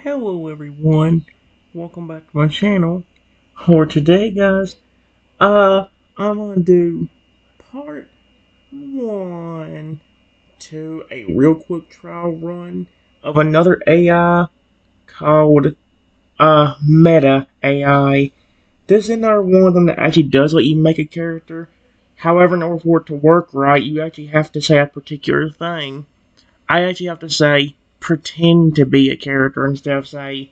Hello everyone, welcome back to my channel. For today guys, I'm gonna do part 1 to a real quick trial run of another AI called Meta AI. This is another one of them that actually does let you make a character. However, in order for it to work right, you actually have to say a particular thing. I actually have to say pretend to be a character instead of say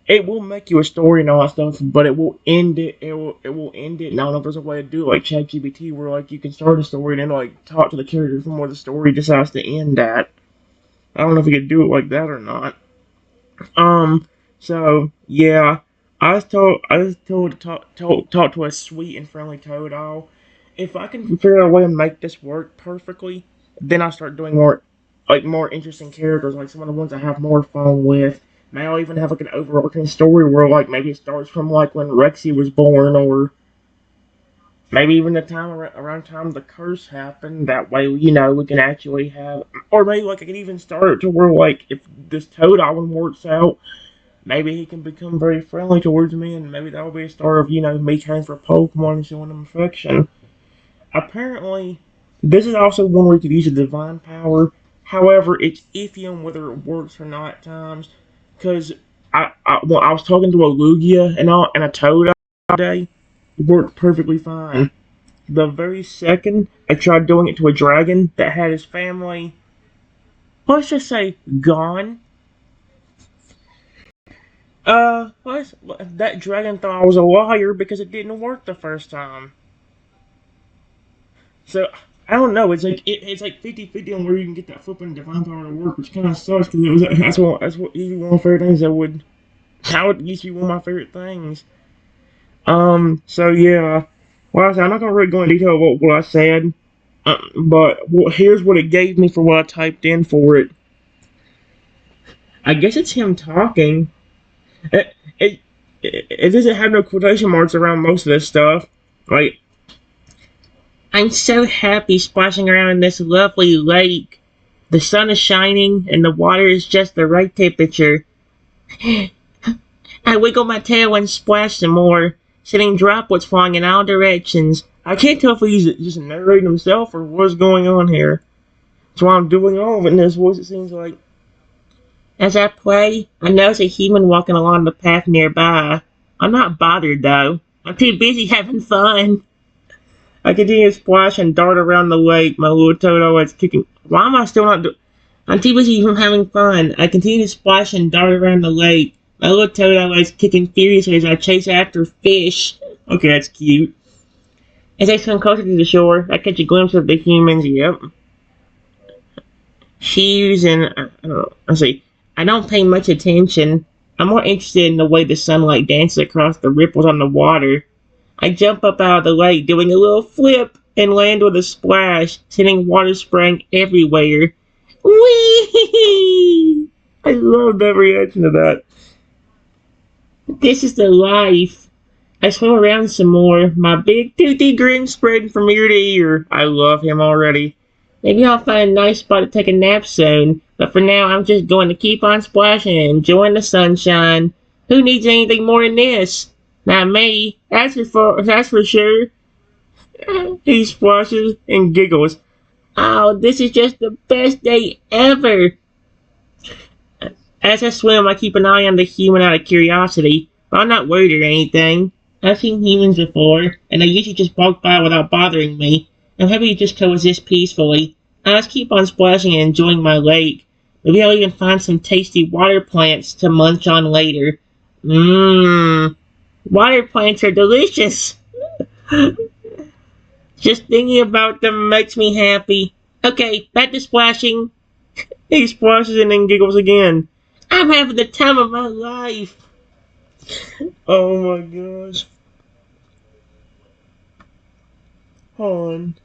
it will make you a story and all that stuff, but it will end it. It will end it. And I don't know if there's a way to do it like ChatGPT, where like you can start a story and then like talk to the character from where the story decides to end at. I don't know if you could do it like that or not. So yeah, I was told to talk to a sweet and friendly Totodile. If I can figure out a way to make this work perfectly, then I'll start doing more interesting characters, like some of the ones I have more fun with. Maybe I'll even have like an overarching story where like maybe it starts from like when Rexy was born, or maybe even the time around time the curse happened. That way, we can actually have, or maybe like I could even start it to where like if this Toad one works out, maybe he can become very friendly towards me, and maybe that'll be a start of me caring for Pokemon and showing them affection. Apparently, this is also one where you could use a divine power. However, it's iffy on whether it works or not at times. Because I was talking to a Lugia and a Toad today. It worked perfectly fine. The very second I tried doing it to a dragon that had his family, let's just say, gone. That dragon thought I was a liar because it didn't work the first time. So I don't know. It's like 50-50 on where you can get that flipping divine power to work, which kind of sucks because that's what usually one of my favorite things that would used to be one of my favorite things. So yeah. Well, I'm not gonna really go into detail about what I said, but here's what it gave me for what I typed in for it. I guess it's him talking. It it, it doesn't have no quotation marks around most of this stuff. Like, I'm so happy splashing around in this lovely lake. The sun is shining and the water is just the right temperature. I wiggle my tail and splash some more, sending droplets flying in all directions. I can't tell if he's just narrating himself or what's going on here. That's why I'm doing all of it in this voice, it seems like. As I play, I notice a human walking along the path nearby. I'm not bothered though. I'm too busy having fun. I continue to splash and dart around the lake. My little Toto is kicking. Why am I still not doing? I'm too busy from having fun. I continue to splash and dart around the lake. My little Toto is kicking furiously as I chase after fish. Okay, that's cute. As I swim closer to the shore, I catch a glimpse of the humans. Yep. She's and I don't know. I don't pay much attention. I'm more interested in the way the sunlight dances across the ripples on the water. I jump up out of the lake, doing a little flip, and land with a splash, sending water spraying everywhere. Whee! I love that reaction to that. This is the life. I swim around some more, my big toothy grin spreading from ear to ear. I love him already. Maybe I'll find a nice spot to take a nap soon, but for now I'm just going to keep on splashing and enjoying the sunshine. Who needs anything more than this? Not me, that's for sure. He splashes and giggles. Oh, this is just the best day ever. As I swim, I keep an eye on the human out of curiosity, but I'm not worried or anything. I've seen humans before, and they usually just walk by without bothering me. I'm happy to just coexist peacefully. I just keep on splashing and enjoying my lake. Maybe I'll even find some tasty water plants to munch on later. Mmm. Water plants are delicious. Just thinking about them makes me happy. Okay, back to splashing. He splashes and then giggles again. I'm having the time of my life. Oh my gosh. Hold on.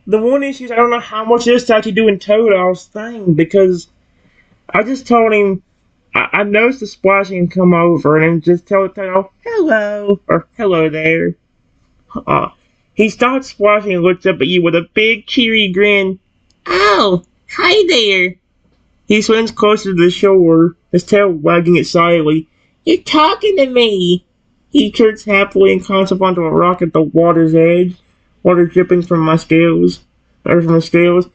The one issue is I don't know how much this to actually do in Totodile's thing, because I just told him I noticed the splashing come over and then just tell Totodile, hello, or hello there. He starts splashing and looks up at you with a big cheery grin. Oh, hi there. He swims closer to the shore, his tail wagging excitedly. You're talking to me! He chirps happily and climbs up onto a rock at the water's edge, water dripping from my scales, or from his scales.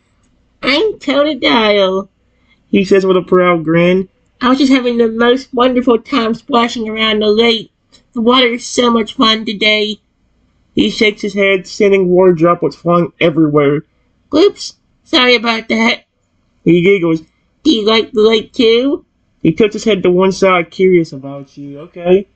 I'm Totodile, he says with a proud grin. I was just having the most wonderful time splashing around the lake. The water is so much fun today. He shakes his head, sending water droplets flying everywhere. Whoops, sorry about that. He giggles. Do you like the lake too? He tilts his head to one side, curious about you. Okay.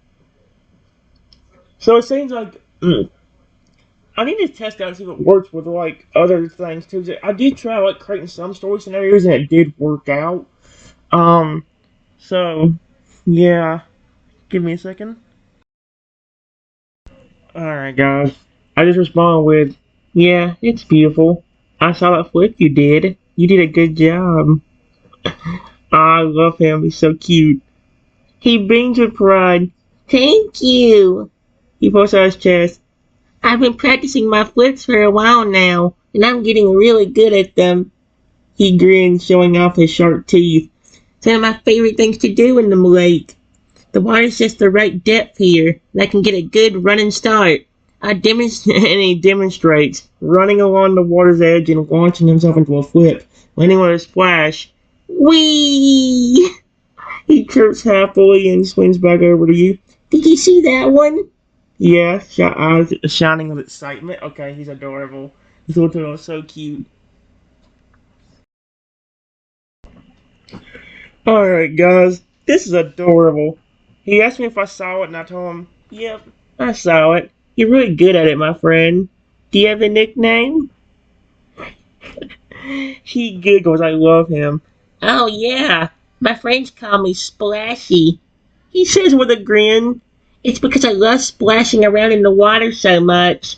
So it seems like I need to test out and see if it works with like other things too. I did try like creating some story scenarios and it did work out. Um. So yeah. Give me a second. Alright, guys. I just respond with, yeah, it's beautiful. I saw that flip you did. You did a good job. I love him. He's so cute. He beams with pride. Thank you. He pulls out his chest. I've been practicing my flips for a while now, and I'm getting really good at them. He grins, showing off his sharp teeth. It's one of my favorite things to do in the lake. The water's just the right depth here, and I can get a good running start. And he demonstrates, running along the water's edge and launching himself into a flip, landing with a splash. Whee! He chirps happily and swings back over to you. Did you see that one? Yeah, eyes shining with excitement. Okay, he's adorable. This little turtle is so cute. Alright, guys, this is adorable. He asked me if I saw it, and I told him, yep, I saw it. You're really good at it, my friend. Do you have a nickname? He giggles. I love him. Oh, yeah. My friends call me Splashy. He says with a grin. It's because I love splashing around in the water so much.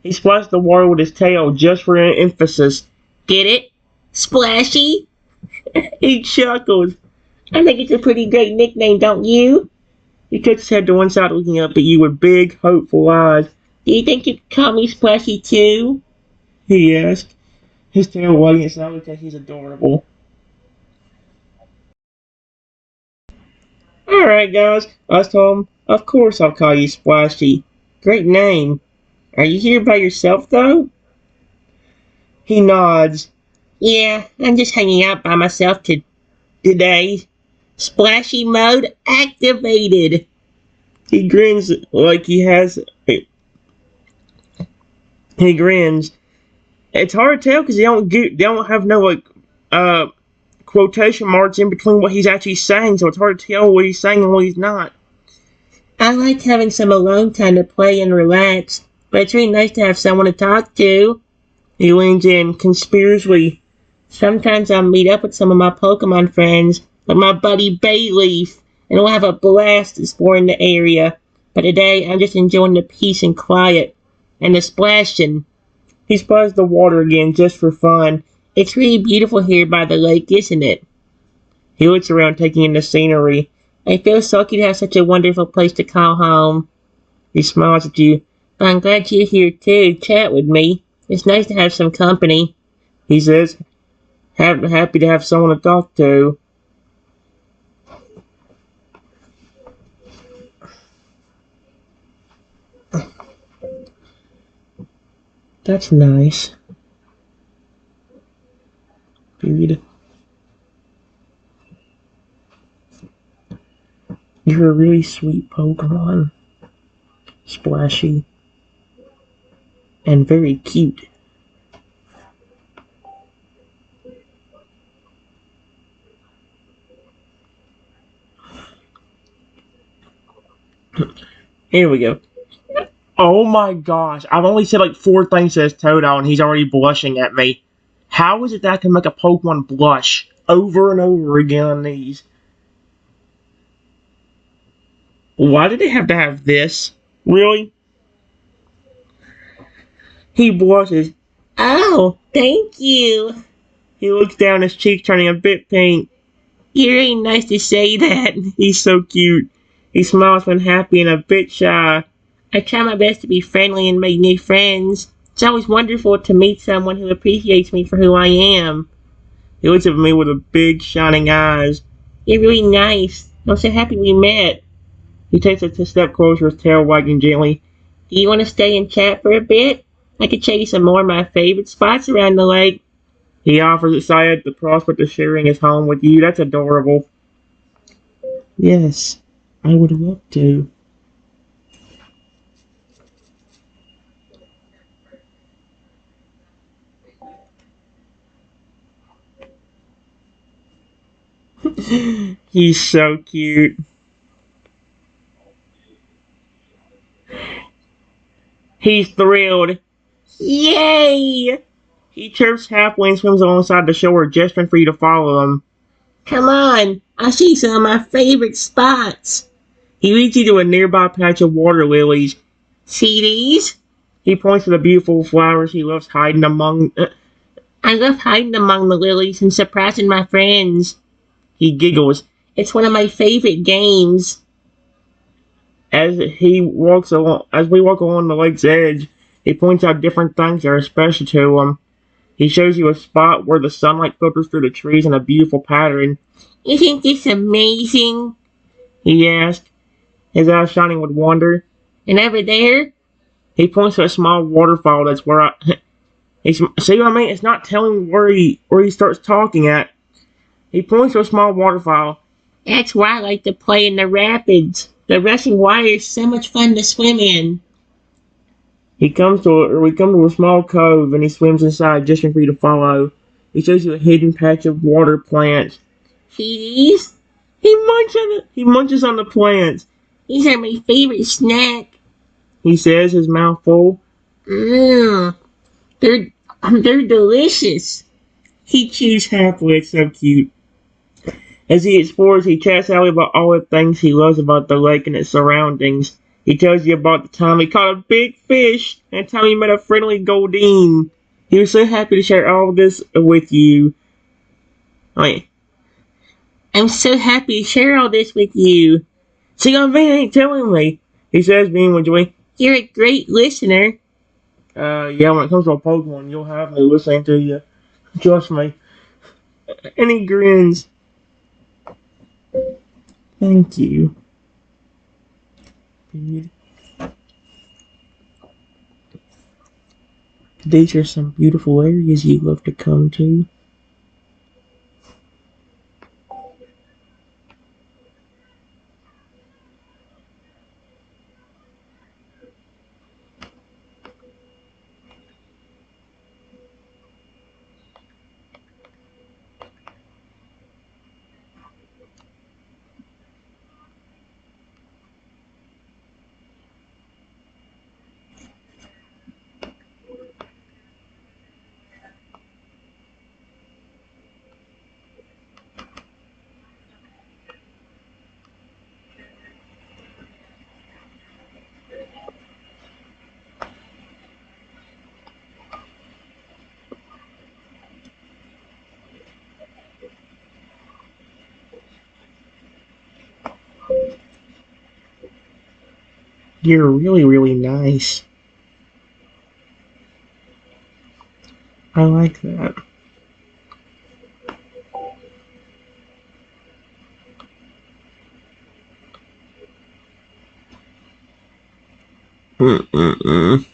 He splashes the water with his tail just for emphasis. Get it? Splashy? He chuckles. I think it's a pretty great nickname, don't you? He tilts his head to one side, looking up at you with big, hopeful eyes. Do you think you could call me Splashy too? He asked, his tail wagging its not because he's adorable. Alright, guys, I told him, of course I'll call you Splashy. Great name. Are you here by yourself, though? He nods. Yeah, I'm just hanging out by myself today. Splashy mode activated. He grins like he has. He grins. It's hard to tell because they don't have no like quotation marks in between what he's actually saying, so it's hard to tell what he's saying and what he's not. I like having some alone time to play and relax, but it's really nice to have someone to talk to. He leans in conspiratorially. Sometimes I'll meet up with some of my Pokemon friends, like my buddy Bayleaf, and we'll have a blast exploring the area. But today, I'm just enjoying the peace and quiet, and the splashing. He splashes the water again just for fun. It's really beautiful here by the lake, isn't it? He looks around, taking in the scenery. I feel so lucky to have such a wonderful place to call home. He smiles at you. But I'm glad you're here too, chat with me. It's nice to have some company, he says. Happy to have someone to talk to. That's nice. Dude. You're a really sweet Pokemon. Splashy. And very cute. Here we go. Oh my gosh. I've only said like 4 things to this Totodile and he's already blushing at me. How is it that I can make a Pokemon blush over and over again on these? Why did they have to have this? Really? He blushes. Oh, thank you. He looks down, his cheeks turning a bit pink. You're really nice to say that. He's so cute. He smiles when happy and a bit shy. I try my best to be friendly and make new friends. It's always wonderful to meet someone who appreciates me for who I am. He looks at me with a big shining eyes. You're really nice. I'm so happy we met. He takes a step closer, his tail wagging gently. Do you want to stay and chat for a bit? I could show you some more of my favorite spots around the lake. He offers, excited at the prospect of sharing his home with you. That's adorable. Yes, I would love to. He's so cute. He's thrilled. Yay! He chirps happily and swims alongside the shore, gesturing for you to follow him. Come on, I see some of my favorite spots. He leads you to a nearby patch of water lilies. See these? He points to the beautiful flowers he loves hiding among. I love hiding among the lilies and surprising my friends. He giggles. It's one of my favorite games. As we walk along the lake's edge, he points out different things that are special to him. He shows you a spot where the sunlight filters through the trees in a beautiful pattern. Isn't this amazing? He asked, his eyes shining with wonder. And over there? He points to a small waterfall that's where I. See what I mean? It's not telling where he starts talking at. He points to a small waterfall. That's why I like to play in the rapids. The rushing water is so much fun to swim in. We come to a small cove and he swims inside just for you to follow. He shows you a hidden patch of water plants. See these? He munches on the plants. These are my favorite snack. He says, his mouth full. Mmm, they're delicious. He chews happily. It's so cute. As he explores, he chats out about all the things he loves about the lake and its surroundings. He tells you about the time he caught a big fish and the time he met a friendly Goldeen. He was so happy to share all of this with you. Wait. I'm so happy to share all this with you. See, I mean, ain't telling me. He says, being with joy. You're a great listener. Yeah, when it comes to a Pokemon, you'll have me listening to you. Trust me. And he grins. Thank you. These are some beautiful areas you love to come to. You're really, really nice. I like that. Mm-mm-mm.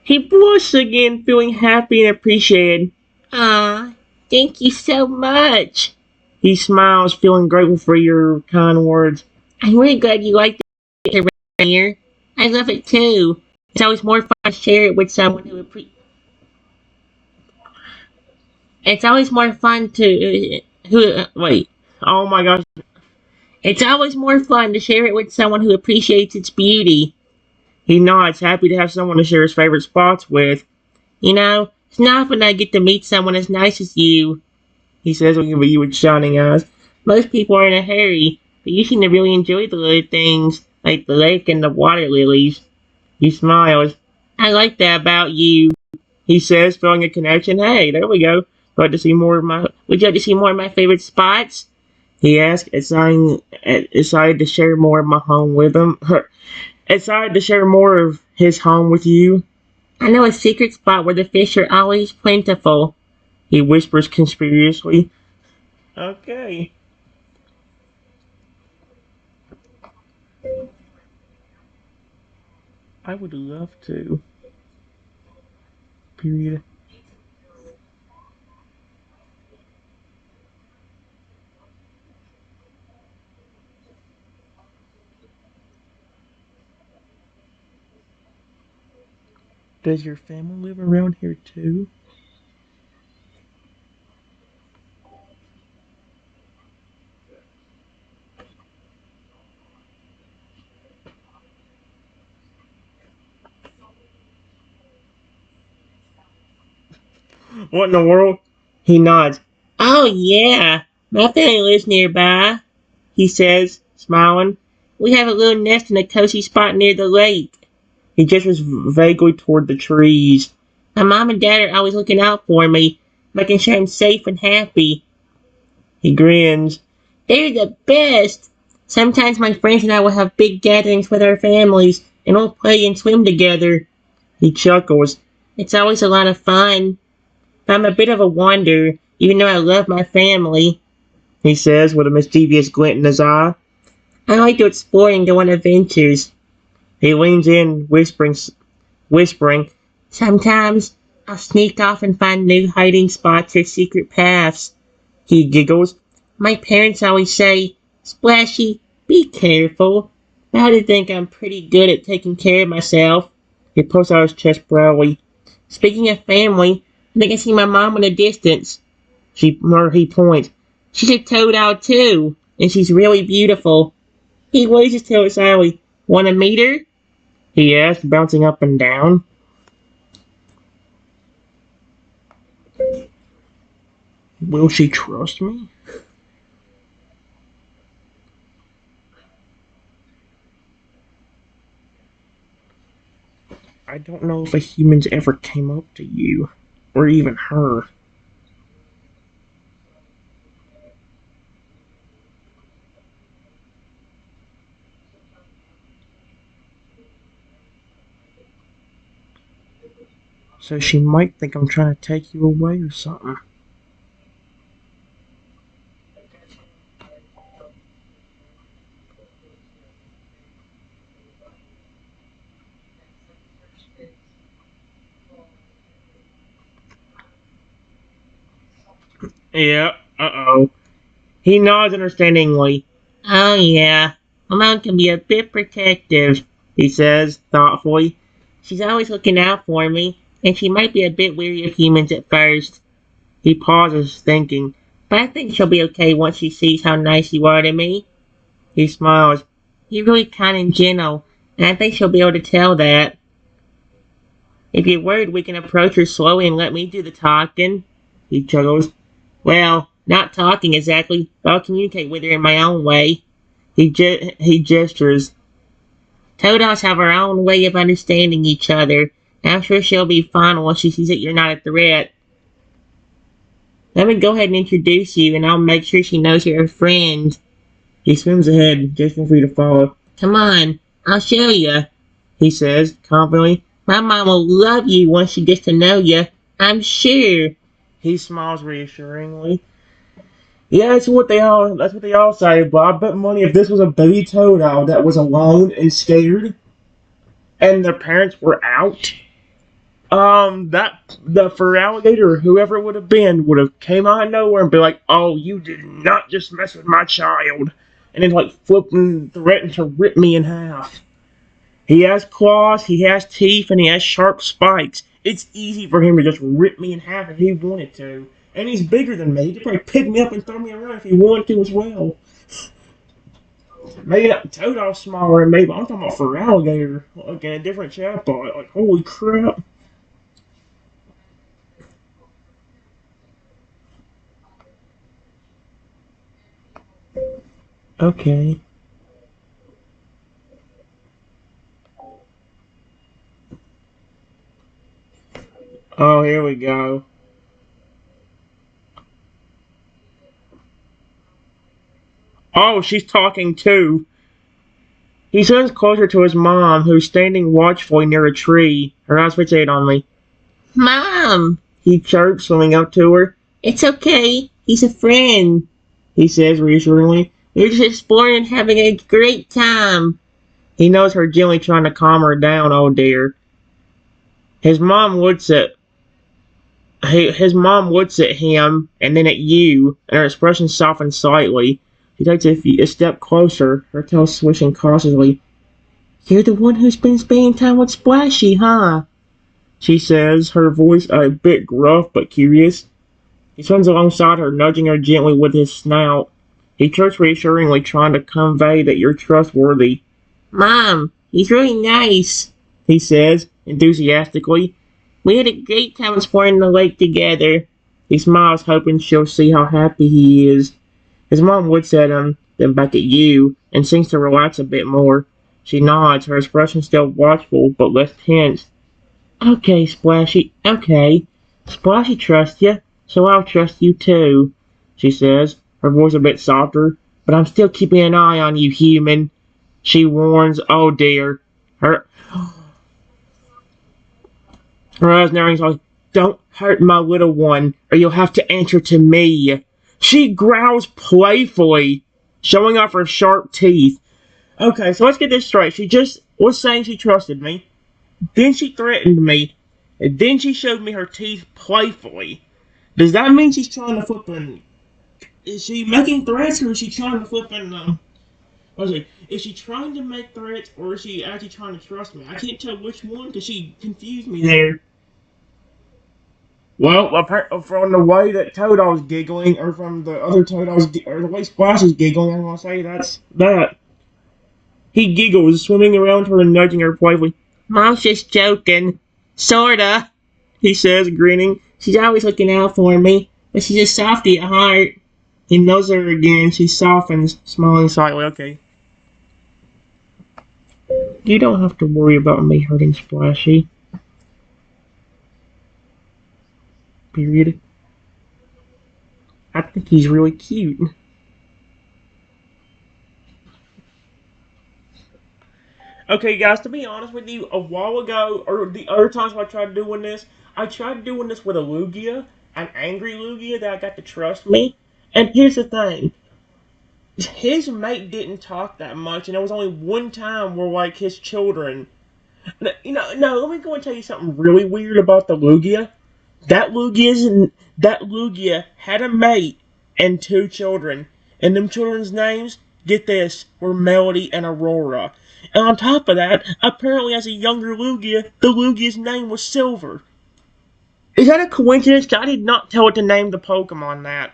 He blushed again, feeling happy and appreciated. Ah, thank you so much. He smiles, feeling grateful for your kind words. I'm really glad you like it around here. I love it too. It's always more fun to share it with someone who It's always more fun to wait. Oh my gosh. It's always more fun to share it with someone who appreciates its beauty. He nods, happy to have someone to share his favorite spots with. You know, it's not often I get to meet someone as nice as you, he says, looking at you with shining eyes. Most people are in a hurry, but you seem to really enjoy the little things, like the lake and the water lilies. He smiles. I like that about you, he says, feeling a connection. Hey, there we go. Would you like to see more of my favorite spots? He asked, excited to share more of my home with him. Excited to share more of his home with you. I know a secret spot where the fish are always plentiful, he whispers conspiracially. Okay. I would love to. Period. Does your family live around here too? What in the world? He nods. Oh, yeah. My family lives nearby, he says, smiling. We have a little nest in a cozy spot near the lake. He gestures vaguely toward the trees. My mom and dad are always looking out for me, making sure I'm safe and happy. He grins. They're the best. Sometimes my friends and I will have big gatherings with our families, and we'll play and swim together. He chuckles. It's always a lot of fun. I'm a bit of a wanderer, even though I love my family, he says with a mischievous glint in his eye. I like to explore and go on adventures. He leans in, whispering, sometimes I'll sneak off and find new hiding spots or secret paths. He giggles. My parents always say, Splashy, be careful. I had to think I'm pretty good at taking care of myself. He pulls out his chest proudly. Speaking of family, I think I see my mom in the distance. He points. She's a Totodile too, and she's really beautiful. He waves his tail silently. Want to meet her? He asks, bouncing up and down. Will she trust me? I don't know if a human's ever came up to you, or even her. So she might think I'm trying to take you away or something. Yeah, uh-oh. He nods understandingly. Oh, yeah. My mom can be a bit protective, he says, thoughtfully. She's always looking out for me, and she might be a bit weary of humans at first. He pauses, thinking, but I think she'll be okay once she sees how nice you are to me. He smiles. You're really kind and gentle, and I think she'll be able to tell that. If you're worried, we can approach her slowly and let me do the talking. He chuckles. Well, not talking exactly, but I'll communicate with her in my own way. He gestures. Toadots have our own way of understanding each other. I'm sure she'll be fine once she sees that you're not a threat. Let me go ahead and introduce you, and I'll make sure she knows you're a friend. He swims ahead, gesturing for you to follow. Come on, I'll show you, he says, confidently. My mom will love you once she gets to know you. I'm sure. He smiles reassuringly. Yeah, that's what they all say, but I bet money if this was a baby Totodile that was alone and scared and their parents were out, that the fur alligator or whoever it would have been would have came out of nowhere and be like, "Oh, you did not just mess with my child," and then like flip and threaten to rip me in half. He has claws, he has teeth, and he has sharp spikes. It's easy for him to just rip me in half if he wanted to. And he's bigger than me. He could probably pick me up and throw me around if he wanted to as well. Maybe not Toad's smaller than me, but I'm talking about for alligator. Like in a different chatbot. Like, holy crap. Okay. Oh, here we go. Oh, she's talking too. He swims closer to his mom, who's standing watchfully near a tree, her eyes fixated on me. Mom, he chirps, swimming up to her. It's okay. He's a friend, he says reassuringly. We're just exploring and having a great time. He knows her gently trying to calm her down, oh dear. His mom looks at him and then at you, and her expression softens slightly. She takes a step closer, her tail swishing cautiously. You're the one who's been spending time with Splashy, huh? She says, her voice a bit gruff but curious. He swims alongside her, nudging her gently with his snout. He chirps reassuringly, trying to convey that you're trustworthy. Mom, he's really nice, he says, enthusiastically. We had a great time exploring the lake together. He smiles, hoping she'll see how happy he is. His mom looks at him, then back at you, and seems to relax a bit more. She nods, her expression still watchful, but less tense. Okay, Splashy, okay. Splashy trusts you, so I'll trust you too, she says, her voice a bit softer. But I'm still keeping an eye on you, human. She warns, oh dear. Her eyes narrowing like, don't hurt my little one, or you'll have to answer to me. She growls playfully, showing off her sharp teeth. Okay, so let's get this straight. She just was saying she trusted me. Then she threatened me. And then she showed me her teeth playfully. Does that mean she's trying to flip an... Is she making threats, or is she trying to flip an... Is she trying to make threats, or is she actually trying to trust me? I can't tell which one, because she confused me there. Well, from the way that Totodile's giggling, or from the other Totodile's, or the way Splash is giggling, I'm going to say that's that. He giggles, swimming around her and nudging her playfully. Mom's just joking. Sorta, he says, grinning. She's always looking out for me, but she's a softie at heart. He knows her again. She softens, smiling slightly. Okay. You don't have to worry about me hurting Splashy. Period. I think he's really cute. Okay, guys, to be honest with you, a while ago, or the other times I tried doing this, I tried doing this with a Lugia, an angry Lugia that I got to trust me. And here's the thing. His mate didn't talk that much, and there was only one time where, like, his children... let me go and tell you something really weird about the Lugia. That Lugia had a mate and 2 children. And them children's names, get this, were Melody and Aurora. And on top of that, apparently as a younger Lugia, the Lugia's name was Silver. Is that a coincidence? I did not tell it to name the Pokemon that.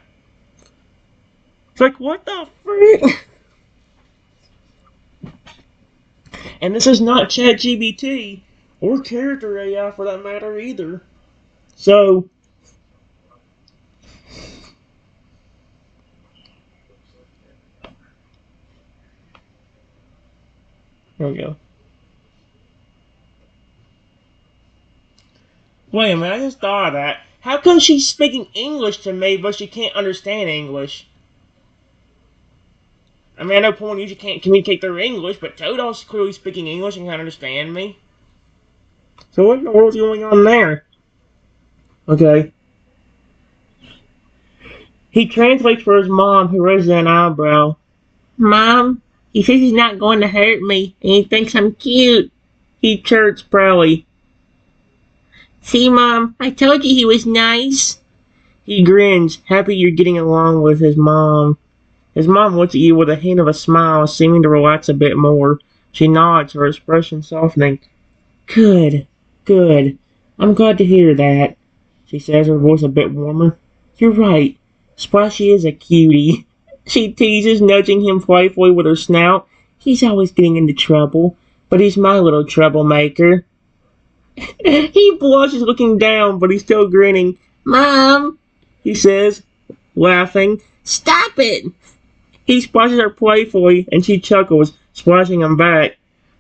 It's like, what the frick? And this is not ChatGPT, or Character AI for that matter either. So, there we go. Wait a minute, I just thought of that. How come she's speaking English to me, but she can't understand English? I mean, I know Ponyta can't communicate through English, but Totodile's clearly speaking English and can understand me. So what in the world's going on there? Okay. He translates for his mom, who raises an eyebrow. Mom, he says he's not going to hurt me, and he thinks I'm cute. He chirps proudly. See, Mom, I told you he was nice. He grins, happy you're getting along with his mom. His mom looks at you with a hint of a smile, seeming to relax a bit more. She nods, her expression softening. Good, good. I'm glad to hear that, she says, her voice a bit warmer. You're right. Splashy is a cutie. She teases, nudging him playfully with her snout. He's always getting into trouble, but he's my little troublemaker. He blushes looking down, but he's still grinning. Mom, he says, laughing. Stop it! He splashes her playfully, and she chuckles, splashing him back.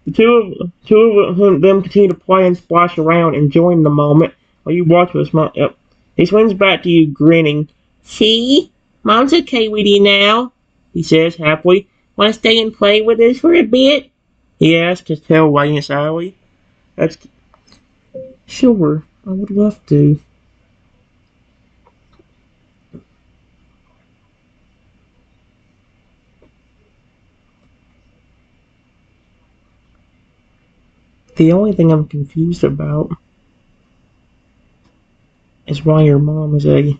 The two of them continue to play and splash around, enjoying the moment, while you watch with a smile. Yep. He swims back to you, grinning. See? Mom's okay with you now, he says happily. Want to stay and play with us for a bit? he asked his tail wagging sadly. That's sure. I would love to. The only thing I'm confused about is why your mom is a.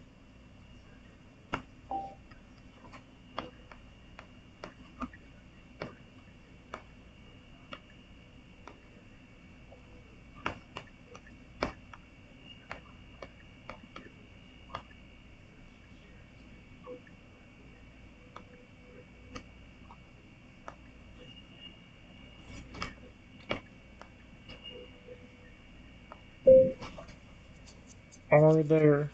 Are there.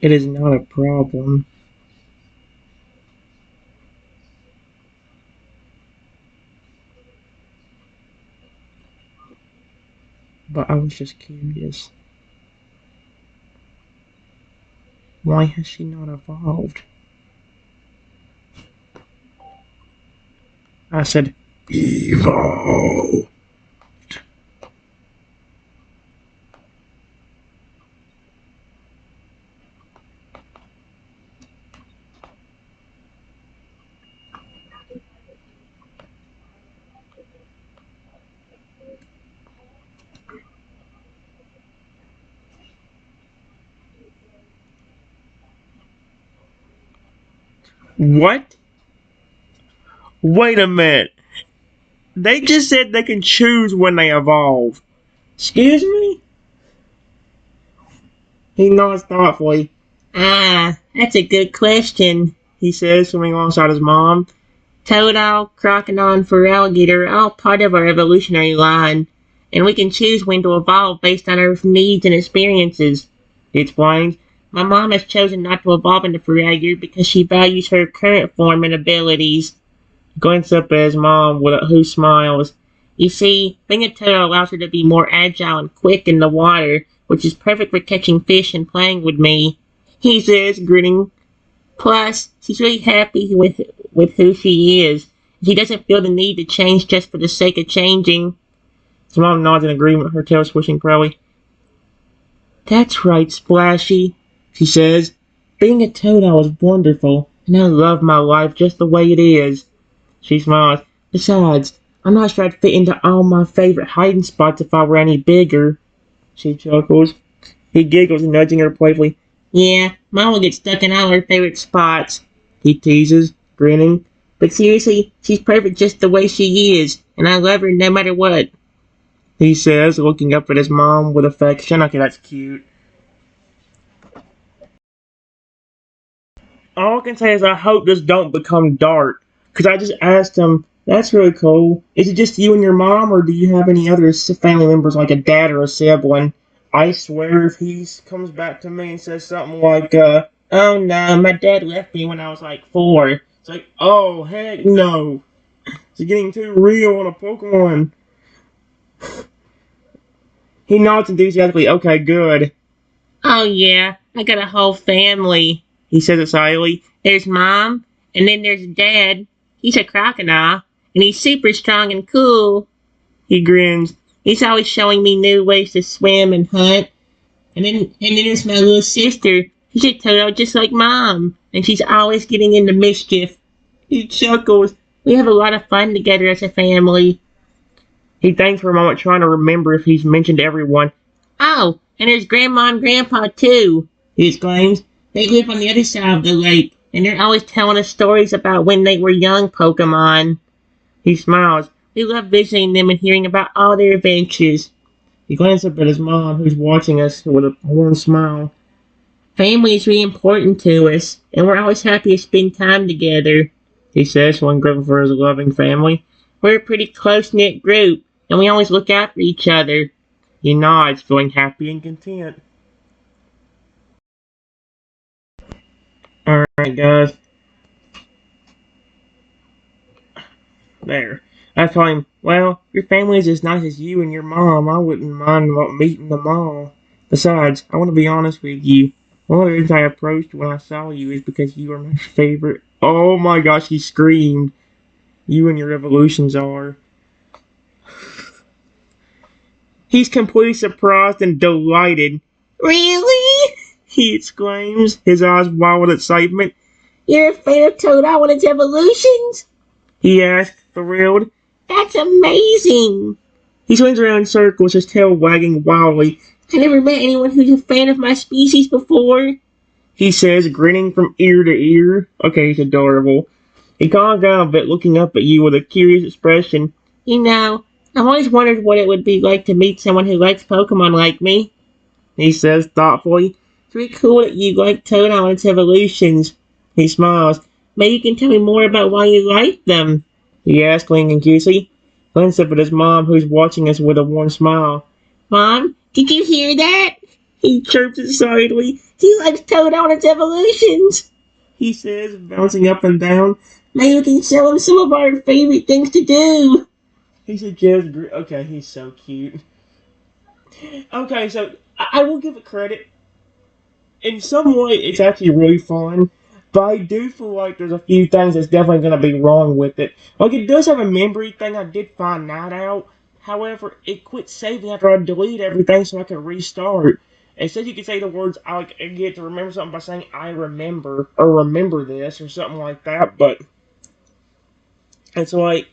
It is not a problem, but I was just curious. Why has she not evolved? I said, Evolve. What? Wait a minute. They just said they can choose when they evolve. Excuse me? He nods thoughtfully. Ah, that's a good question, he says, swimming alongside his mom. Totodile, crocodile, and alligator are all part of our evolutionary line, and we can choose when to evolve based on our needs and experiences, he explains. My mom has chosen not to evolve into alligator because she values her current form and abilities. He glances up at his mom, who smiles. You see, being a turtle allows her to be more agile and quick in the water, which is perfect for catching fish and playing with me, he says, grinning. Plus, she's really happy with who she is. She doesn't feel the need to change just for the sake of changing. His mom nods in agreement, her tail swishing proudly. That's right, Splashy, she says. Being a Totodile is wonderful, and I love my life just the way it is. She smiles. Besides, I'm not sure I'd fit into all my favorite hiding spots if I were any bigger. She chuckles. He giggles, nudging her playfully. Yeah, Mom will get stuck in all her favorite spots, he teases, grinning. But seriously, she's perfect just the way she is, and I love her no matter what, he says, looking up at his mom with affection. Okay, that's cute. All I can say is I hope this don't become dark. Because I just asked him, that's really cool. Is it just you and your mom, or do you have any other family members, like a dad or a sibling? I swear if he comes back to me and says something like, oh no, my dad left me when I was like 4. It's like, oh, heck no. It's getting too real on a Pokemon. He nods enthusiastically, okay, good. Oh yeah, I got a whole family, he says excitedly. There's Mom, and then there's Dad. He's a crocodile, and he's super strong and cool. He grins. He's always showing me new ways to swim and hunt. And then there's my little sister. She's a turtle just like Mom, and she's always getting into mischief. He chuckles. We have a lot of fun together as a family. He thinks for a moment, trying to remember if he's mentioned everyone. Oh, and there's Grandma and Grandpa, too, he exclaims. They live on the other side of the lake, and they're always telling us stories about when they were young Pokemon. He smiles. We love visiting them and hearing about all their adventures. He glances up at his mom, who's watching us with a warm smile. Family is really important to us, and we're always happy to spend time together, he says, feeling grateful for his loving family. We're a pretty close-knit group, and we always look after each other. He nods, feeling happy and content. Alright, guys. There. I told him, well, your family is as nice as you and your mom. I wouldn't mind meeting them all. Besides, I want to be honest with you. One of the reasons I approached when I saw you is because you are my favorite. Oh my gosh, he screamed. You and your evolutions are. He's completely surprised and delighted. Really? He exclaims, his eyes wild with excitement. You're a fan of Totodile and its evolutions? He asked, thrilled. That's amazing! He swings around in circles, his tail wagging wildly. I never met anyone who's a fan of my species before, he says, grinning from ear to ear. Okay, he's adorable. He calms down a bit, looking up at you with a curious expression. You know, I've always wondered what it would be like to meet someone who likes Pokemon like me, he says thoughtfully. It's really cool that you like Totodile and its evolutions. He smiles. Maybe you can tell me more about why you like them, he asks, clinging curiously. Glances up at his mom, who's watching us with a warm smile. Mom, did you hear that? He chirps excitedly. He likes Totodile and its evolutions, he says, bouncing up and down. Maybe we can show him some of our favorite things to do. He suggests, okay, he's so cute. Okay, so I will give it credit. In some way, it's actually really fun, but I do feel like there's a few things that's definitely going to be wrong with it. Like, it does have a memory thing, I did find that out. However, it quit saving after I deleted everything so I could restart. It says you can say the words, I get to remember something by saying, I remember, or remember this, or something like that, but it's like,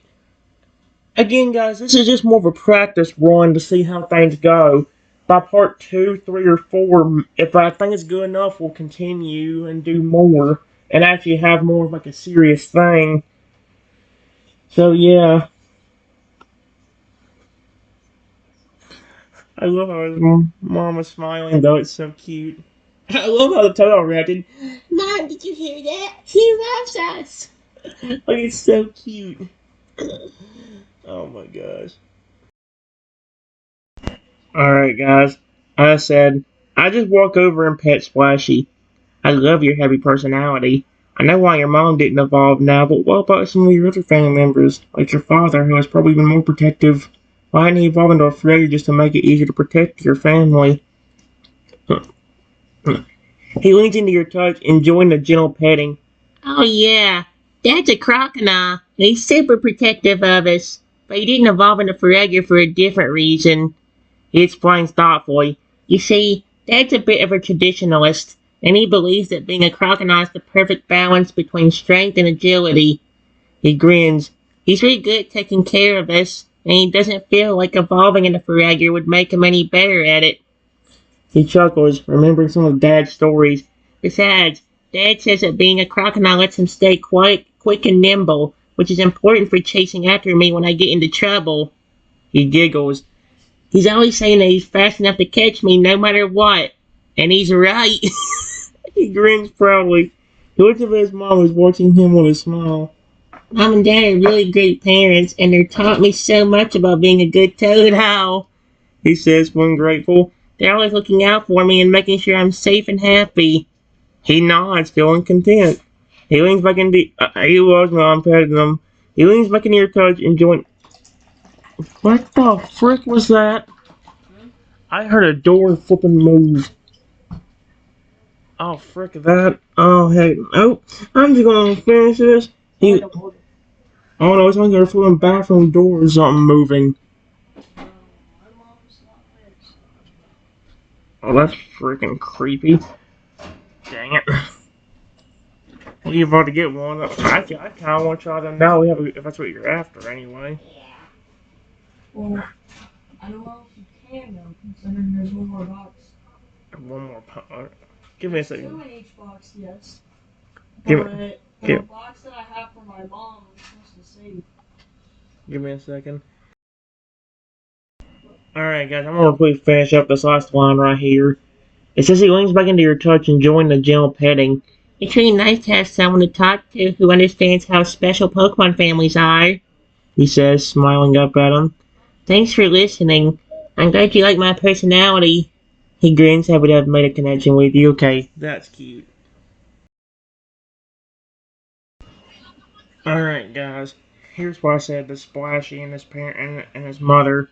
again, guys, this is just more of a practice run to see how things go. By part 2, 3, or 4, if I think it's good enough, we'll continue and do more and actually have more of like a serious thing. So yeah, I love how his mom is smiling though. It's so cute. I love how the Totodile reacted. Mom, did you hear that? He loves us. Like, it's so cute. Oh my gosh. Alright, guys. I said, I just walk over and pet Splashy. I love your heavy personality. I know why your mom didn't evolve now, but what about some of your other family members, like your father, who is probably even more protective? Why didn't he evolve into a Frogger just to make it easier to protect your family? He leans into your touch, enjoying the gentle petting. Oh yeah, Dad's a crocodile. He's super protective of us. But he didn't evolve into Frogger for a different reason. He explains thoughtfully. You see, Dad's a bit of a traditionalist, and he believes that being a crocodile is the perfect balance between strength and agility. He grins. He's really good at taking care of us, and he doesn't feel like evolving into Frogger would make him any better at it. He chuckles, remembering some of Dad's stories. Besides, Dad says that being a crocodile lets him stay quick and nimble, which is important for chasing after me when I get into trouble. He giggles. He's always saying that he's fast enough to catch me no matter what. And he's right. He grins proudly. He looks up at his mom, who's watching him with a smile. Mom and Dad are really great parents, and they've taught me so much about being a good Totodile, he says, when grateful. They're always looking out for me and making sure I'm safe and happy. He nods, feeling content. He leans back into... he loves Mom petting him. He leans back into your touch, enjoying... What the frick was that? I heard a door flipping move. Oh, frick that. Oh, hey. Nope. I'm just gonna finish this. Oh no, it's like a flipping bathroom door or something moving. Oh, that's freaking creepy. Dang it. Well, you're about to get one. I kind of want to try them now if that's what you're after anyway. Yeah. Well, I don't know if you can though, considering there's one more box. One more give me a second. Two in each box, yes. Give But me, the box that I have for my mom, I'm supposed to save. give me a second. Alright, guys, I'm gonna quickly finish up this last line right here. It says he leans back into your touch, enjoying the gentle petting. It's really nice to have someone to talk to who understands how special Pokemon families are, he says, smiling up at him. Thanks for listening. I'm glad you like my personality. He grins, happy to have made a connection with you. Okay, that's cute. Alright, guys. Here's what I said to Splashy and his parent and his mother.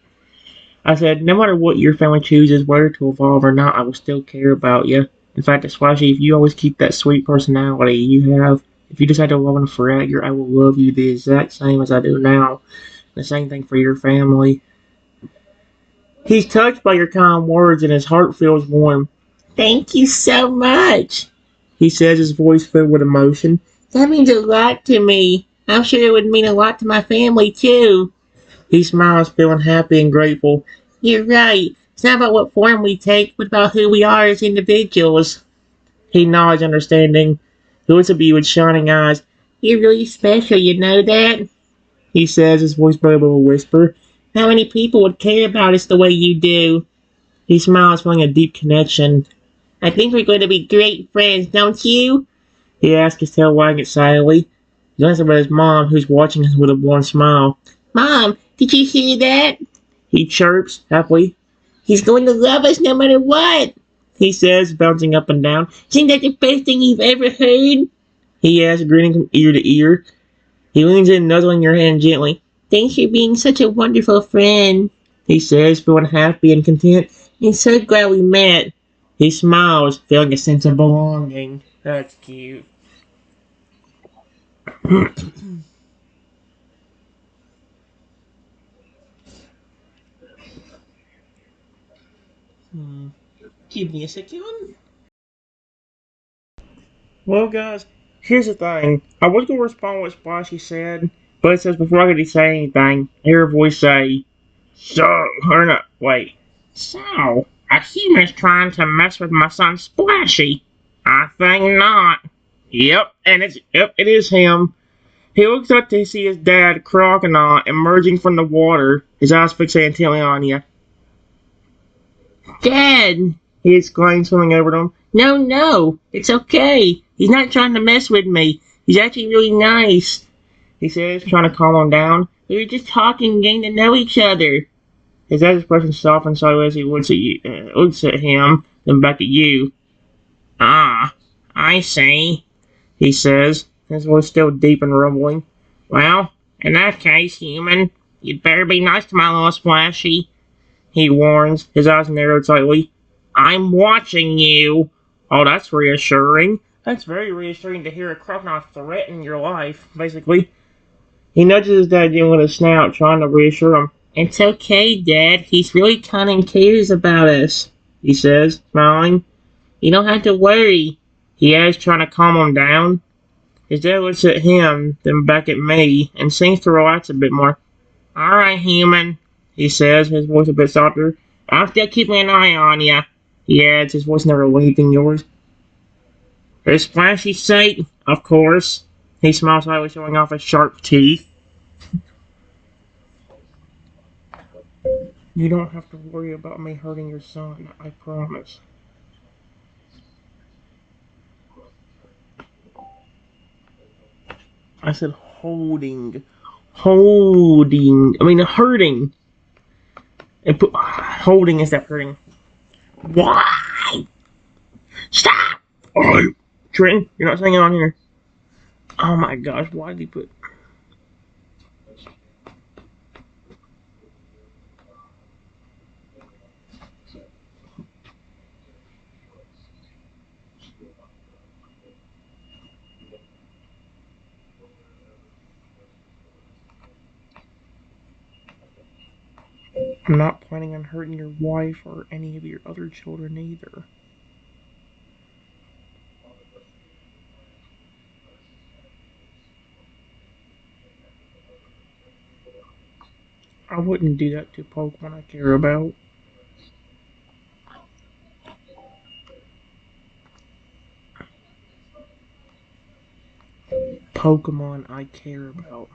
I said, no matter what your family chooses, whether to evolve or not, I will still care about you. In fact, Splashy, if you always keep that sweet personality you have, if you decide to love and forever, I will love you the exact same as I do now. The same thing for your family. He's touched by your kind words and his heart feels warm. Thank you so much, he says, his voice filled with emotion. That means a lot to me. I'm sure it would mean a lot to my family, too. He smiles, feeling happy and grateful. You're right. It's not about what form we take, but about who we are as individuals. He nods, understanding. He looks at you with shining eyes. You're really special, you know that? He says, his voice barely a whisper. How many people would care about us the way you do? He smiles, feeling a deep connection. I think we're going to be great friends, don't you? He asks, his tail wagging silently. He glances at his mom, who's watching him with a warm smile. Mom, did you hear that? He chirps, happily. He's going to love us no matter what, he says, bouncing up and down. Isn't that the best thing you've ever heard? He asks, grinning from ear to ear. He leans in, nuzzling your hand gently. Thanks for being such a wonderful friend, he says, feeling happy and content. I'm so glad we met. He smiles, feeling a sense of belonging. That's cute. Give me a second. Well, guys, here's the thing. I was going to respond to what Splashy said, but it says before I could say anything, I hear a voice say, So, or not, wait. So, a human's trying to mess with my son Splashy? I think not. Yep, it is him. He looks up to see his dad, Crocodile, emerging from the water, his eyes fixated intently on you. Dad! He exclaimed, swimming over to him. No, no, it's okay. He's not trying to mess with me. He's actually really nice, he says, trying to calm him down. We were just talking and getting to know each other. His dad's expression softens slightly as he looks at him, then back at you. Ah, I see, he says, his voice still deep and rumbling. Well, in that case, human, you'd better be nice to my little Splashy, he warns, his eyes narrowed slightly. I'm watching you. Oh, that's reassuring. That's very reassuring to hear a crocodile threaten your life, basically. He nudges his dad in with a snout, trying to reassure him. It's okay, Dad. He's really kind and cares about us, he says, smiling. You don't have to worry, he adds, trying to calm him down. His dad looks at him, then back at me, and seems to relax a bit more. Alright, human, he says, his voice a bit softer. I'm still keeping an eye on ya, he adds, his voice never leaving yours. For Splashy's sake, of course. He smiles slightly, showing off his sharp teeth. You don't have to worry about me hurting your son, I promise. I said holding. Holding. I mean, hurting. And put, holding instead of hurting. Why? Stop! Oh, Trenton, you're not saying it on here. Oh my gosh, why did he put... I'm not planning on hurting your wife or any of your other children either. I wouldn't do that to Pokemon I care about. Pokemon I care about.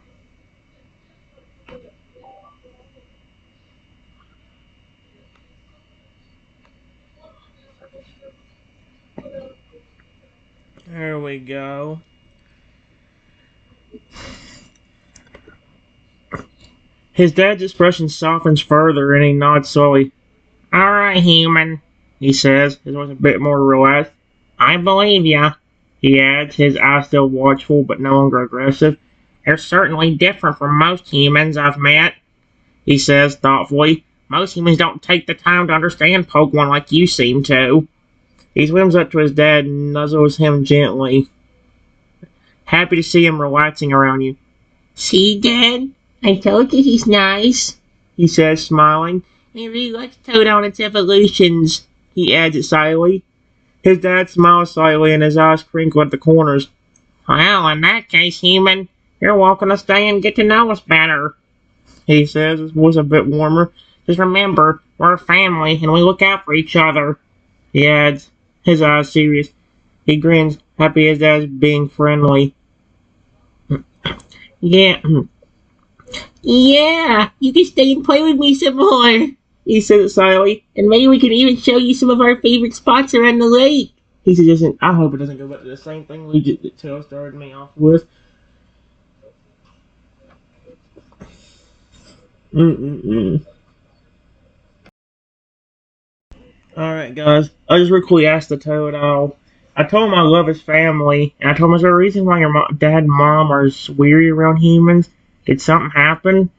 There we go. His dad's expression softens further and he nods slowly. Alright, human, he says, his voice a bit more relaxed. I believe ya, he adds, his eyes still watchful but no longer aggressive. They're certainly different from most humans I've met, he says thoughtfully. Most humans don't take the time to understand Pokemon like you seem to. He swims up to his dad and nuzzles him gently. Happy to see him relaxing around you. See, Dad? I told you he's nice, he says, smiling. He really likes Totodile and its evolutions, he adds excitedly. His dad smiles slightly and his eyes crinkle at the corners. Well, in that case, human, you're welcome to stay and get to know us better, he says, his voice a bit warmer. Just remember, we're a family and we look out for each other, he adds, his eyes serious. He grins, happy his dad's being friendly. Yeah, yeah, you can stay and play with me some more, he says silently, and maybe we can even show you some of our favorite spots around the lake. He suggests, I hope it doesn't go back to the same thing we just started me off with. Mm-mm-mm. Alright, guys, I just real quickly asked the Totodile. I told him I love his family, and I told him, is there a reason why your dad and mom are weary around humans? Did something happen?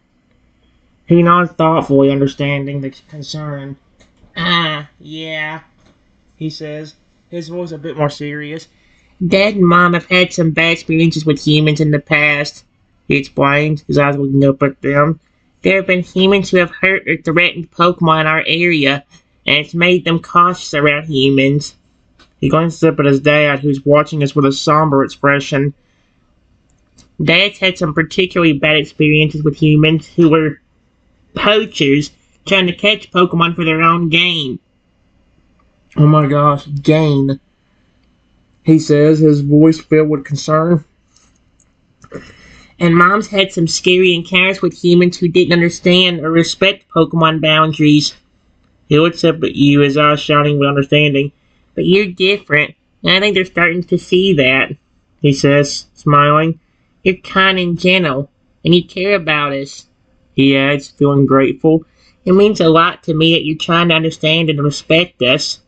He nods thoughtfully, understanding the concern. Yeah, he says, his voice a bit more serious. Dad and Mom have had some bad experiences with humans in the past, he explains, his eyes looking up at them. There have been humans who have hurt or threatened Pokemon in our area, and it's made them cautious around humans. He glances up at his dad, who's watching us with a somber expression. Dad's had some particularly bad experiences with humans who were poachers trying to catch Pokemon for their own gain. Oh my gosh, gain, he says, his voice filled with concern. And Mom's had some scary encounters with humans who didn't understand or respect Pokemon boundaries. He looks up at you, his eyes shining with understanding. But you're different, and I think they're starting to see that, he says, smiling. You're kind and gentle, and you care about us, he adds, feeling grateful. It means a lot to me that you're trying to understand and respect us.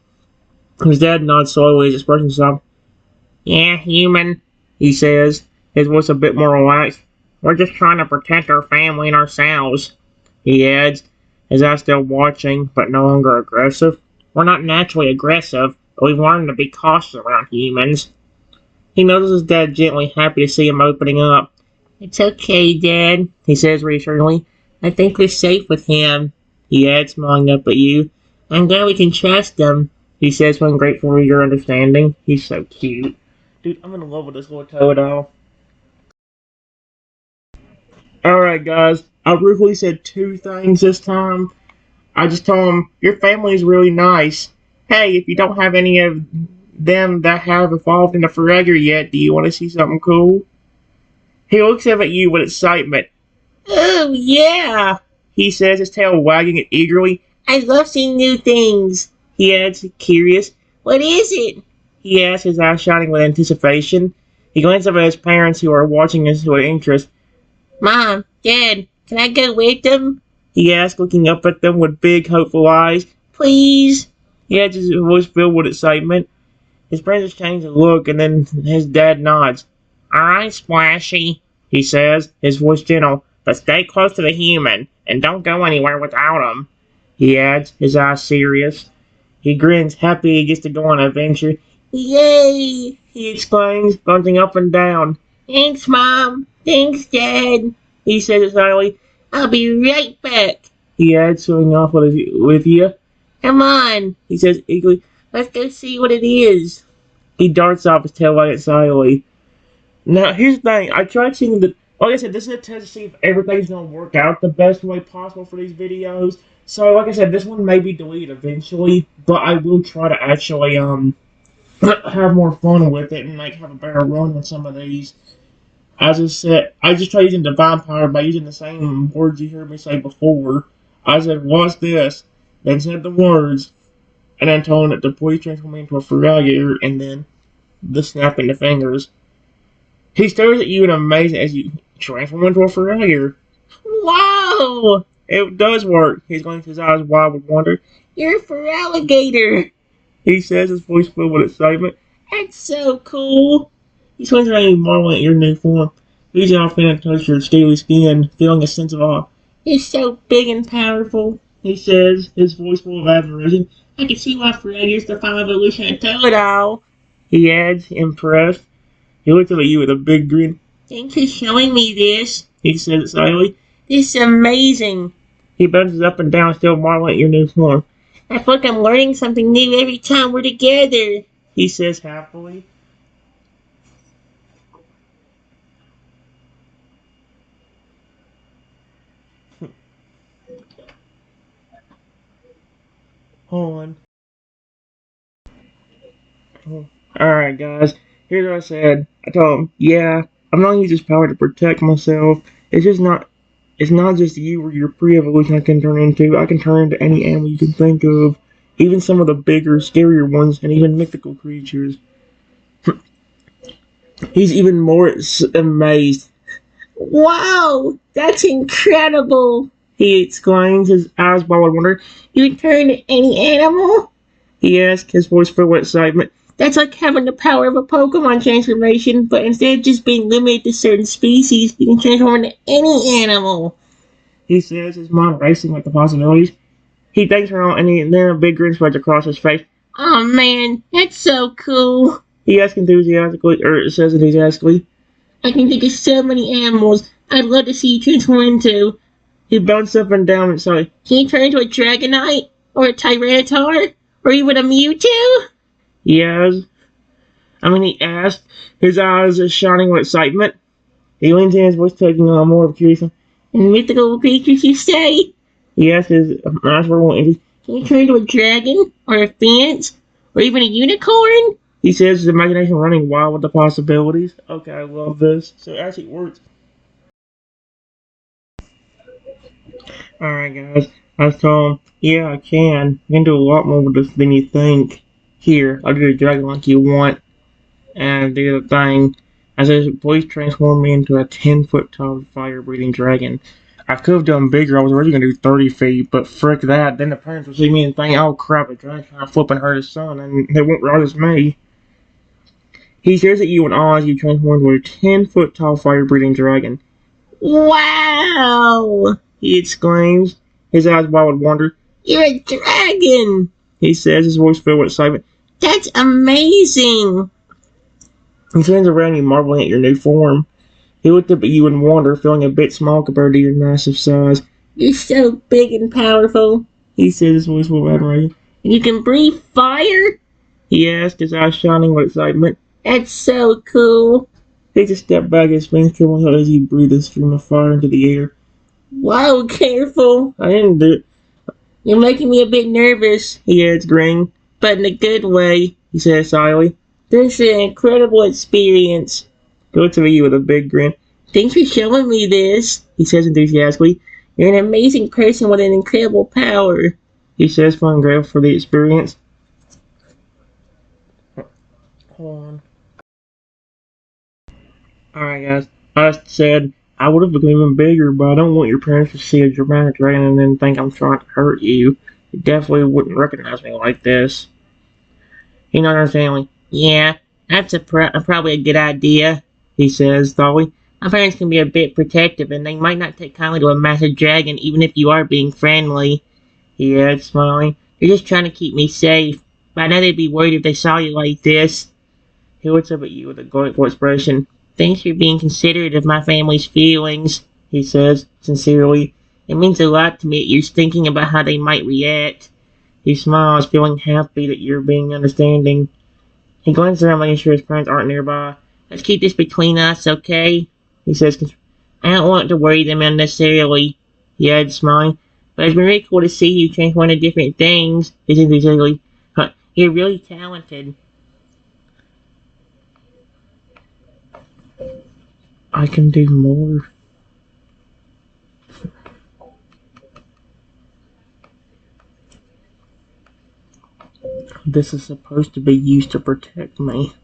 His dad nods slowly, his expression soft. Yeah, human, he says, his voice a bit more relaxed. We're just trying to protect our family and ourselves, he adds, his eyes still watching, but no longer aggressive. We're not naturally aggressive, but we've learned to be cautious around humans. He notices Dad gently, happy to see him opening up. It's okay, Dad, he says reassuringly. I think we're safe with him, he adds, smiling up at you. I'm glad we can trust him, he says, feeling grateful for your understanding. He's so cute. Dude, I'm in love with this little Totodile. Alright, guys, I briefly said two things this time. I just told him, your family is really nice. Hey, if you don't have any of them that have evolved into Forever yet, do you want to see something cool? He looks up at you with excitement. Oh, yeah, he says, his tail wagging it eagerly. I love seeing new things, he adds, curious. What is it? He asks, his eyes shining with anticipation. He glances up at his parents who are watching us with interest. Mom, Dad, can I go with them? He asked, looking up at them with big, hopeful eyes. Please? He adds, his voice filled with excitement. His parents change a look, and then his dad nods. Alright, Splashy, he says, his voice gentle, but stay close to the human, and don't go anywhere without him. He adds, his eyes serious. He grins, happy he gets to go on an adventure. Yay! He exclaims, glancing up and down. Thanks, Mom. Thanks, Dad. He says excitedly. I'll be right back. He adds, swimming off with you. Come on, he says eagerly. Let's go see what it is. He darts off his tail wagging silently. Now, here's the thing. I tried seeing the... Like I said, this is a test to see if everything's going to work out the best way possible for these videos. So, like I said, this one may be deleted eventually, but I will try to actually, have more fun with it and, like, have a better run with some of these. As I said, I just tried using Divine Power by using the same words you heard me say before. I said, watch this, then said the words, and then told it to please transform me into a Feraligatr, and then the snapping the fingers. He stares at you in amazement as you transform into a Feraligatr. Wow! Wow! It does work. He's going to his eyes wide with wonder. You're for alligator, he says, his voice filled with excitement. That's so cool. He swings around and marveling at your new form. He's off in and touches your scaly skin, feeling a sense of awe. You're so big and powerful, he says, his voice full of admiration. I can see why Fred is the final evolution of Totodile, he adds, impressed. He looks up at you with a big grin. Thanks for showing me this, he says excitedly. This is amazing. He bounces up and down, still marveling at your new form. I feel like I'm learning something new every time we're together, he says happily. Hold on. Alright, guys. Here's what I said. I told him, yeah, I'm not using this power to protect myself. It's just not. It's not just you or your pre-evolution I can turn into. I can turn into any animal you can think of, even some of the bigger, scarier ones, and even mythical creatures. He's even more amazed. Wow, that's incredible! He exclaims, his eyes wide with wonder. You can turn into any animal? He asked, his voice filled with excitement. That's like having the power of a Pokemon transformation, but instead of just being limited to certain species, you can transform into any animal. He says, his mind racing with the possibilities. He thanks her all, and then a big grin spreads across his face. Oh man, that's so cool. He asks enthusiastically, or says enthusiastically. I can think of so many animals I'd love to see you transform into. He bounced up and down and said, can you turn into a Dragonite? Or a Tyranitar? Or even a Mewtwo? Yes. He asked, his eyes shining with excitement. He leans in, his voice taking on more of a curious one. And mythical creatures, you say? He asked, his eyes were more interest. Can you turn into a dragon? Or a phoenix? Or even a unicorn? He says, his imagination running wild with the possibilities. Okay, I love this. So it actually works. Alright, guys. I told him, yeah, I can. You can do a lot more with this than you think. Here, I'll do the dragon like you want. And do the thing. As his voice transformed me into a 10-foot tall fire breathing dragon. I could have done bigger, I was originally gonna do 30 feet, but frick that. Then the parents will see me and think, oh crap, a dragon's trying to flip and hurt his son, and they won't realize it's me. He stares at you in awe as you transform into a 10-foot tall fire breathing dragon. Wow! He exclaims, his eyes wide with wonder. You're a dragon! He says, his voice filled with excitement. That's amazing! He turns around you, marveling at your new form. He looked up at you in wonder, feeling a bit small compared to your massive size. You're so big and powerful, he said, his voice full of admiration. And you can breathe fire? He asked, his eyes shining with excitement. That's so cool. He takes a step back, his face trembling as he breathed a stream of fire into the air. Whoa, careful. I didn't do it. You're making me a bit nervous, he adds, grinning. But in a good way, he says shyly. This is an incredible experience. He looks at you with a big grin. Thanks for showing me this, he says enthusiastically. You're an amazing person with an incredible power, he says, feeling grateful for the experience. Hold on. Alright, guys. I said I would have become even bigger, but I don't want your parents to see a dramatic dragon and then think I'm trying to hurt you. You definitely wouldn't recognize me like this. You know what I'm saying? Yeah, that's probably a good idea, he says thoughtfully. My parents can be a bit protective, and they might not take kindly to a massive dragon, even if you are being friendly, he adds, smiling. You're just trying to keep me safe, but I know they'd be worried if they saw you like this. He looks up at you with a grateful expression. Thanks for being considerate of my family's feelings, he says, sincerely. It means a lot to me that you're thinking about how they might react. He smiles, feeling happy that you're being understanding. He glances around, making sure his parents aren't nearby. Let's keep this between us, okay? He says, I don't want to worry them unnecessarily, he adds, smiling. But it's been really cool to see you transform into different things, he says enthusiastically. You're really talented. I can do more. This is supposed to be used to protect me.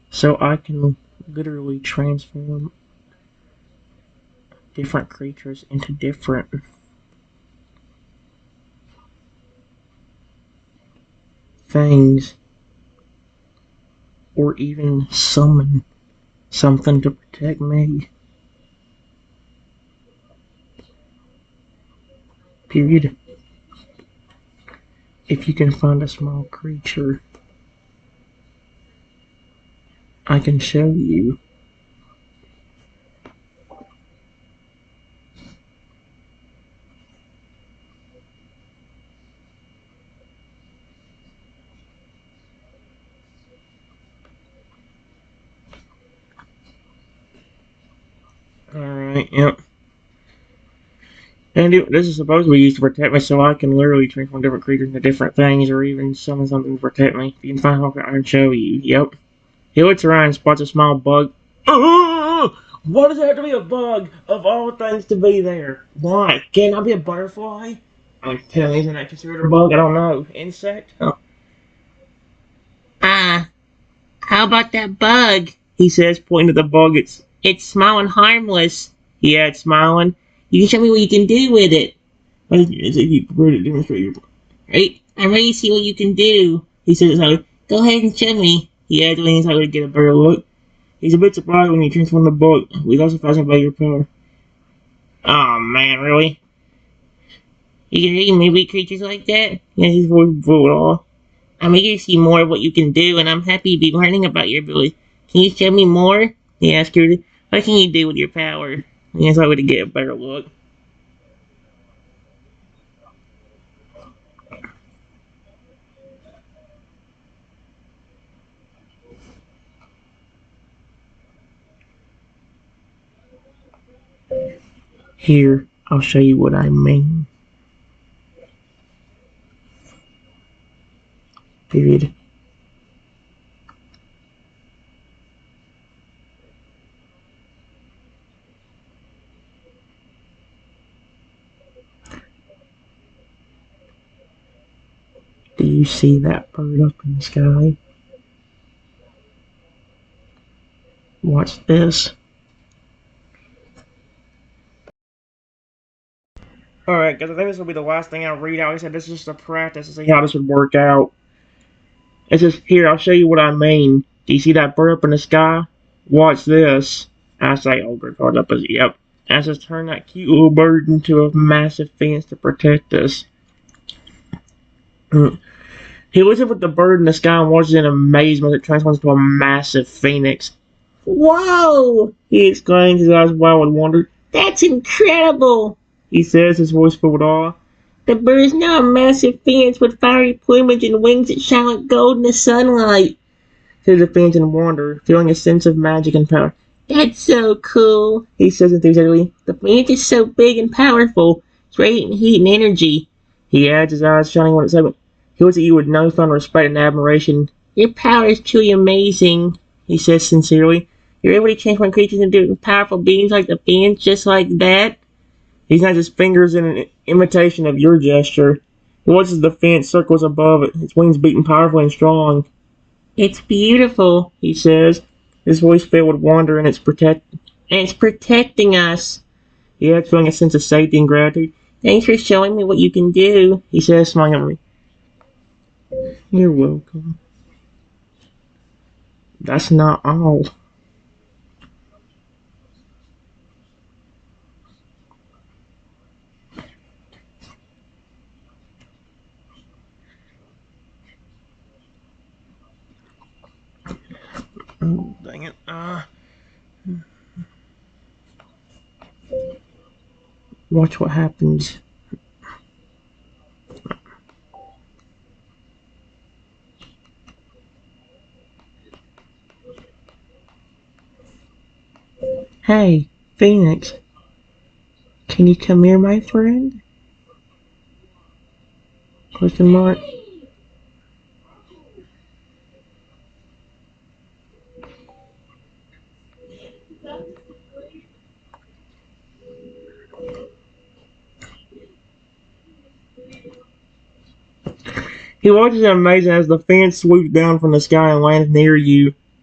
So I can literally transform different creatures into different things, or even summon something to protect me. Period. If you can find a small creature, I can show you. Alright, yep. And this is supposed to be used to protect me, so I can literally transform different creatures into different things, or even summon something to protect me. If you can find Hawker, I can show you. Yep. He looks around and spots a small bug. Why does it have to be a bug? Of all things to be there. Why? Can't I be a butterfly? I'm telling you, isn't that considered a bug? I don't know. Insect? Oh. Ah, how about that bug? He says, pointing to the bug. It's smiling harmless. Yeah, it's smiling. You can show me what you can do with it. You prefer to demonstrate your... Right? I'm ready to see what you can do. He says, go ahead and show me. He adds when he's how to get a better look. He's a bit surprised when you transform the bug. He's also fascinated by your power. Oh man, really? You can read maybe creatures like that? Yes, his voice blew off. I'm eager to see more of what you can do, and I'm happy to be learning about your ability. Can you show me more? He asked curiously. What can you do with your power? Yes, I would get a better look. Here, I'll show you what I mean. Period. Do you see that bird up in the sky? Watch this. Alright, guys, I think this will be the last thing I'll read out. He said this is just a practice to see how this would work out. It says, here, I'll show you what I mean. Do you see that bird up in the sky? Watch this. I say, ogre card up as, yep. And it says, turn that cute little bird into a massive fence to protect us. He looks up at the bird in the sky and watches in amazement as it transforms into a massive phoenix. Whoa! He exclaims, his eyes wild with wonder. That's incredible! He says, his voice filled with awe. The bird is now a massive phoenix with fiery plumage and wings that shine like gold in the sunlight. Says the phoenix in wonder, feeling a sense of magic and power. That's so cool, he says enthusiastically. The phoenix is so big and powerful. It's radiating heat and energy. He adds, his eyes shining with excitement. He looks at you with no fun respect and admiration. Your power is truly amazing, he says sincerely. You're able to transform creatures into powerful beings like the phoenix just like that? He snaps his fingers in an imitation of your gesture. He watches the fence circles above it, its wings beating powerfully and strong. It's beautiful, he says, his voice filled with wonder, and it's protecting us. He adds, feeling a sense of safety and gratitude. Thanks for showing me what you can do, he says, smiling at me. You're welcome. That's not all. Oh, dang it. Watch what happens. Hey, Phoenix, can you come here, my friend? Question mark. He watches in amazement as the fan swoops down from the sky and lands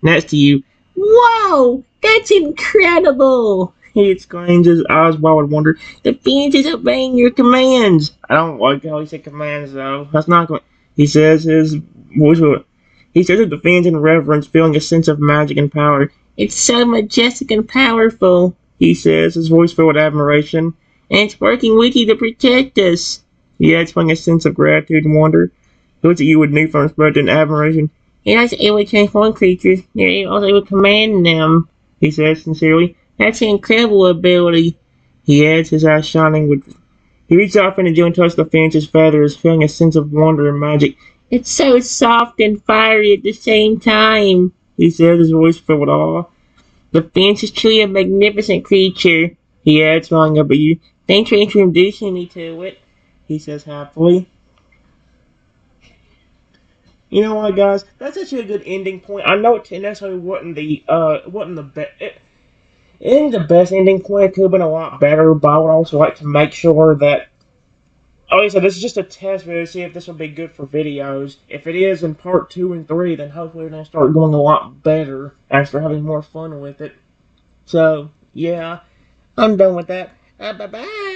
next to you. Whoa, that's incredible! He exclaims, his eyes wide with wonder. The Phoenix is obeying your commands. I don't like how he said commands, though. That's not going. He says his voice. He says it with fans in reverence, feeling a sense of magic and power. It's so majestic and powerful, he says, his voice filled with admiration. And it's working with you to protect us. He adds, feeling a sense of gratitude and wonder. He looks at you with newfound respect and admiration. You're not able to transform creatures. You're also able to command them, he says sincerely. That's an incredible ability. He adds, his eyes shining with. He reaches out for the and touches the Phoenix's feathers, feeling a sense of wonder and magic. It's so soft and fiery at the same time, he says, his voice filled with awe. The Phoenix is truly a magnificent creature, he adds, smiling up at you. Thanks for introducing me to it, he says happily. You know what, guys? That's actually a good ending point. I know it necessarily wasn't the best. It isn't the best ending point. It could have been a lot better, but I would also like to make sure that. Like I said, this is just a test video to see if this will be good for videos. If it is in part 2 and 3, then hopefully we're going to start going a lot better and start having more fun with it. So, yeah, I'm done with that. Bye bye.